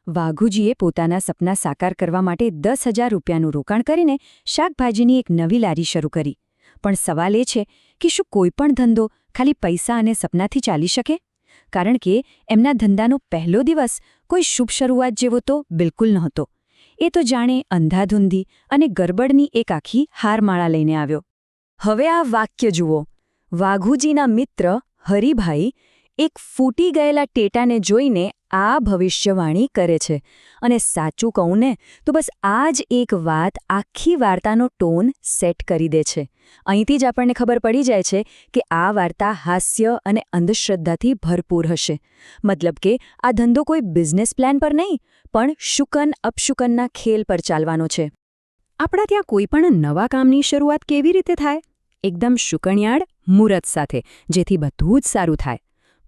વાઘુજીએ પોતાના સપના સાકાર કરવા માટે 10,000 રૂપિયાનું રોકાણ કરીને શાકભાજીની એક નવી લારી શરૂ કરી. પણ સવાલ એ છે કે શું કોઈ પણ ધંધો ખાલી પૈસા અને સપનાથી ચાલી શકે? કારણ કે એમના ધંધાનો પહેલો દિવસ કોઈ શુભ શરૂઆત જેવો તો બિલકુલ નહોતો. એ તો જાણે અંધાધૂંધી અને ગરબડની એક આખી હારમાળા લઈને આવ્યો. હવે આ વાક્ય જુઓ. વાઘુજીના મિત્ર હરિભાઈ એક ફૂટી ગયેલા ટેટાને જોઈને આ ભવિષ્યવાણી કરે છે. અને સાચું કહું ને તો બસ આ જ એક વાત આખી વાર્તાનો ટોન સેટ કરી દે છે. અહીંથી જ આપણને ખબર પડી જાય છે કે આ વાર્તા હાસ્ય અને અંધશ્રદ્ધાથી ભરપૂર હશે. મતલબ કે આ ધંધો કોઈ બિઝનેસ પ્લાન પર નહીં, પણ શુકન અપશુકનના ખેલ પર ચાલવાનો છે. આપણા ત્યાં કોઈ પણ નવા કામની શરૂઆત કેવી રીતે થાય? એકદમ શુકણિયાળ મુહૂર્ત સાથે, જેથી બધું જ સારું થાય.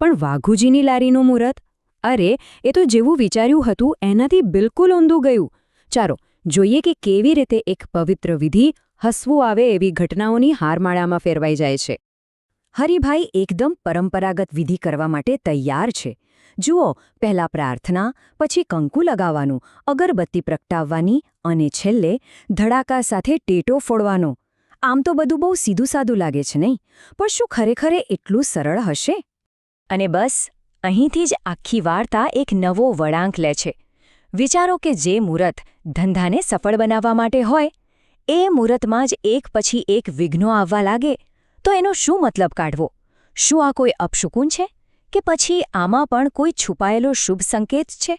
પણ વાઘુજીની લારીનું મુહૂર્ત? અરે, એ તો જેવું વિચાર્યું હતું એનાથી બિલકુલ ઊંધું ગયું. ચાલો જોઈએ કે કેવી રીતે એક પવિત્ર વિધિ હસવું આવે એવી ઘટનાઓની હારમાળામાં ફેરવાઈ જાય છે. હરિભાઈ એકદમ પરંપરાગત વિધિ કરવા માટે તૈયાર છે. જુઓ, પહેલા પ્રાર્થના, પછી કંકુ લગાવવાનું, અગરબત્તી પ્રગટાવવાની અને છેલ્લે ધડાકા સાથે ટેટો ફોડવાનો. આમ તો બધું બહુ સીધું સાદું લાગે છે નહીં? પણ શું ખરેખર એટલું સરળ હશે? અને બસ અહીંથી જ આખી વાર્તા એક નવો વળાંક લે છે. વિચારો કે જે મુહૂર્ત ધંધાને સફળ બનાવવા માટે હોય, એ મુહૂર્તમાં જ એક પછી એક વિઘ્નો આવવા લાગે, તો એનો શું મતલબ કાઢવો? શું આ કોઈ અપશુકુન છે કે પછી આમાં પણ કોઈ છુપાયેલો શુભ સંકેત છે?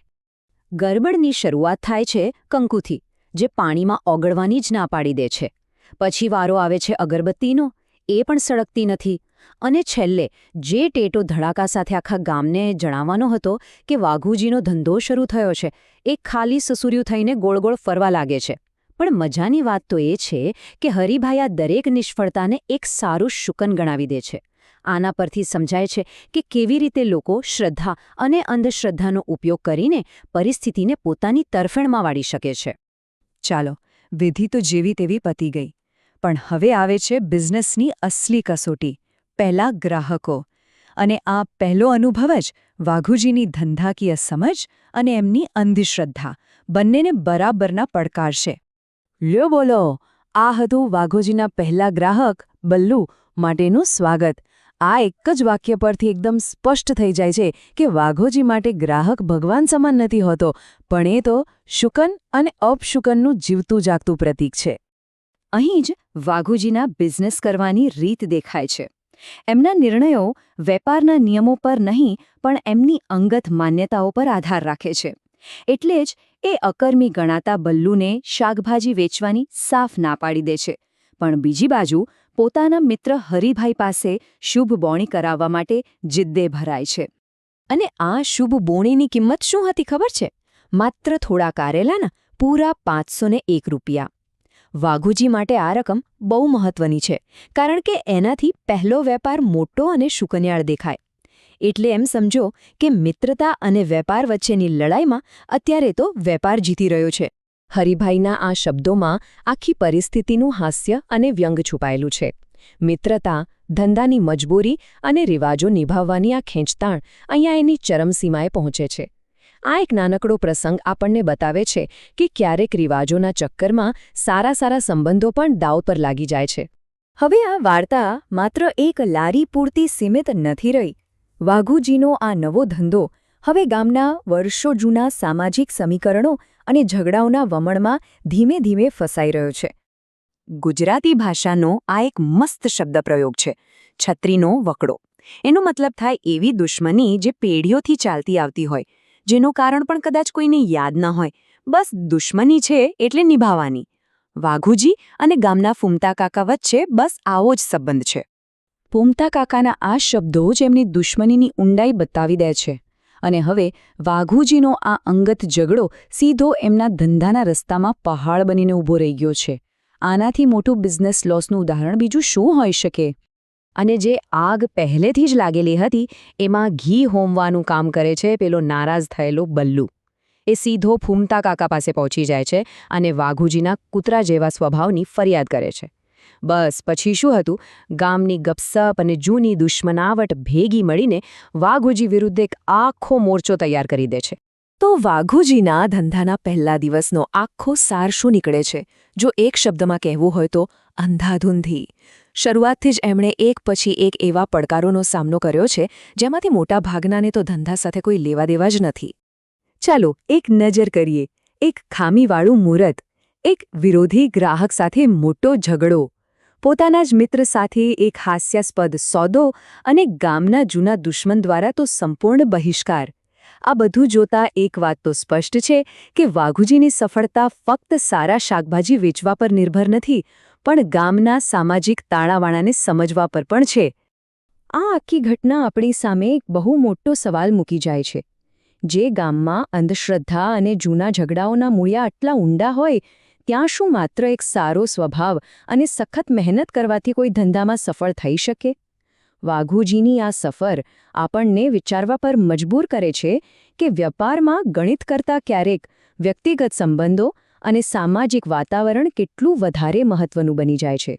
ગરબડની શરૂઆત થાય છે કંકુથી, જે પાણીમાં ઓગળવાની જ ના પાડી દે છે. પછી વારો આવે છે અગરબત્તીનો, એ પણ સળગતી નથી. અને છેલ્લે જે ટેટો ધડાકા સાથે આખા ગામને જણાવવાનો હતો કે વાઘુજીનો ધંધો શરૂ થયો છે, એ ખાલી સસુર્યું થઈને ગોળ ગોળ ફરવા લાગે છે. પણ મજાની વાત તો એ છે કે હરિભાઈ આ દરેક નિષ્ફળતાને એક સારું શુકન ગણાવી દે છે. આના પરથી સમજાય છે કે કેવી રીતે લોકો શ્રદ્ધા અને અંધશ્રદ્ધાનો ઉપયોગ કરીને પરિસ્થિતિને પોતાની તરફેણમાં વાળી શકે છે. ચાલો, વિધિ તો જેવી તેવી પતી ગઈ. પણ હવે આવે છે બિઝનેસની અસલી કસોટી. પહેલા ગ્રાહકો. અને આ પહેલો અનુભવ જ વાઘુજીની ધંધાકીય સમજ અને એમની અંધશ્રદ્ધા બંનેને બરાબરના પડકારશે. લ્યો બોલો, આ હતું વાઘુજીના પહેલા ગ્રાહક બલ્લુ માટેનું સ્વાગત. આ એક જ વાક્ય પરથી એકદમ સ્પષ્ટ થઈ જાય છે કે વાઘોજી માટે ગ્રાહક ભગવાન સમાન નથી હોતો, પણ એ તો શુકન અને અપશુકનનું જીવતું જાગતું પ્રતીક છે. અહીં જ વાઘુજીના બિઝનેસ કરવાની રીત દેખાય છે. એમના નિર્ણયો વેપારના નિયમો પર નહીં, પણ એમની અંગત માન્યતાઓ પર આધાર રાખે છે. એટલે જ એ અકર્મી ગણાતા બલ્લુને શાકભાજી વેચવાની સાફ ના પાડી દે છે. પણ બીજી બાજુ પોતાના મિત્ર હરિભાઈ પાસે શુભ બોણી કરાવવા માટે જિદ્દે ભરાય છે. અને આ શુભ બોણીની કિંમત શું હતી ખબર છે? માત્ર થોડા કારેલાના પૂરા 501 રૂપિયા. વાઘુજી માટે આ રકમ બહુ મહત્વની છે, કારણ કે એનાથી પહેલો વેપાર મોટો અને શુકનિયાળ દેખાય. એટલે એમ સમજો કે મિત્રતા અને વેપાર વચ્ચેની લડાઈમાં અત્યારે તો વેપાર જીતી રહ્યો છે. હરિભાઈના આ શબ્દોમાં આખી પરિસ્થિતિનું હાસ્ય અને વ્યંગ છુપાયેલું છે. મિત્રતા, ધંધાની મજબૂરી અને રિવાજો નિભાવવાની આ ખેંચતાણ અહીંયા એની ચરમસીમાએ પહોંચે છે. આ એક નાનકડો પ્રસંગ આપણને બતાવે છે કે ક્યારેક રિવાજોના ચક્કરમાં સારા સંબંધો પણ દાવ પર લાગી જાય છે. હવે આ વાર્તા માત્ર એક લારી પૂરતી સીમિત નથી રહી. વાઘુજીનો આ નવો ધંધો હવે ગામના વર્ષો જૂના સામાજિક સમીકરણો અને ઝઘડાઓના વમળમાં ધીમે ધીમે ફસાઈ રહ્યો છે. ગુજરાતી ભાષાનો આ એક મસ્ત શબ્દપ્રયોગ છે, છત્રીનો વકડો. એનો મતલબ થાય એવી દુશ્મની જે પેઢીઓથી ચાલતી આવતી હોય, જેનું કારણ પણ કદાચ કોઈને યાદ ન હોય, બસ દુશ્મની છે એટલે નિભાવવાની. વાઘુજી અને ગામના ફૂમતા કાકા વચ્ચે બસ આવો જ સંબંધ છે. ફૂમતા કાકાના આ શબ્દો જ એમની દુશ્મનીની ઊંડાઈ બતાવી દે છે. અને હવે વાઘુજીનો આ અંગત ઝઘડો સીધો એમના ધંધાના રસ્તામાં પહાડ બનીને ઊભો રહી ગયો છે. આનાથી મોટું બિઝનેસ લોસનું ઉદાહરણ બીજું શું હોઈ શકે? અને જે આગ પહેલેથી જ લાગેલી હતી, એમાં ઘી હોમવાનું કામ કરે છે પેલો નારાજ થયેલો બલ્લુ. એ સીધો ફૂમતા કાકા પાસે પહોંચી જાય છે અને વાઘુજીના કૂતરા જેવા સ્વભાવની ફરિયાદ કરે છે. બસ પછી શું હતું? ગામની ગપસપ અને જૂની દુશ્મનાવટ ભેગી મળીને વાઘુજી વિરુદ્ધ એક આખો મોરચો તૈયાર કરી દે છે. તો વાઘુજીના ધંધાના પહેલા દિવસનો આખો સાર શું નીકળે છે? જો એક શબ્દમાં કહેવું હોય તો અંધાધૂંધી. શરૂઆતથી જ એમણે એક પછી એક એવા પડકારોનો સામનો કર્યો છે જેમાંથી મોટા ભાગનાને તો ધંધા સાથે કોઈ લેવાદેવા જ નથી. ચાલો એક નજર કરીએ. એક ખામીવાળું મુહૂર્ત, એક વિરોધી ગ્રાહક સાથે મોટો ઝઘડો, પોતાના જ મિત્ર સાથે એક હાસ્યાસ્પદ સોદો અને ગામના જૂના દુશ્મન દ્વારા તો સંપૂર્ણ બહિષ્કાર. આ બધું જોતા એક વાત તો સ્પષ્ટ છે કે વાઘુજીની સફળતા ફક્ત સારા શાકભાજી વેચવા પર નિર્ભર નથી, પણ ગામના સામાજિક તાણાવાણાને સમજવા પર પણ છે. આ આખી ઘટના આપણી સામે એક બહુ મોટો સવાલ મૂકી જાય છે. જે ગામમાં અંધશ્રદ્ધા અને જૂના ઝઘડાઓના મૂળિયા આટલા ઊંડા હોય, ત્યાં શું માત્ર એક સારો સ્વભાવ અને સખત મહેનત કરવાથી કોઈ ધંધામાં સફળ થઈ શકે? વાઘુજીની આ સફર આપણને વિચારવા પર મજબૂર કરે છે કે વ્યાપારમાં ગણિત કરતાં ક્યારેક વ્યક્તિગત સંબંધો અને સામાજિક વાતાવરણ કેટલું વધારે મહત્વનું બની જાય છે.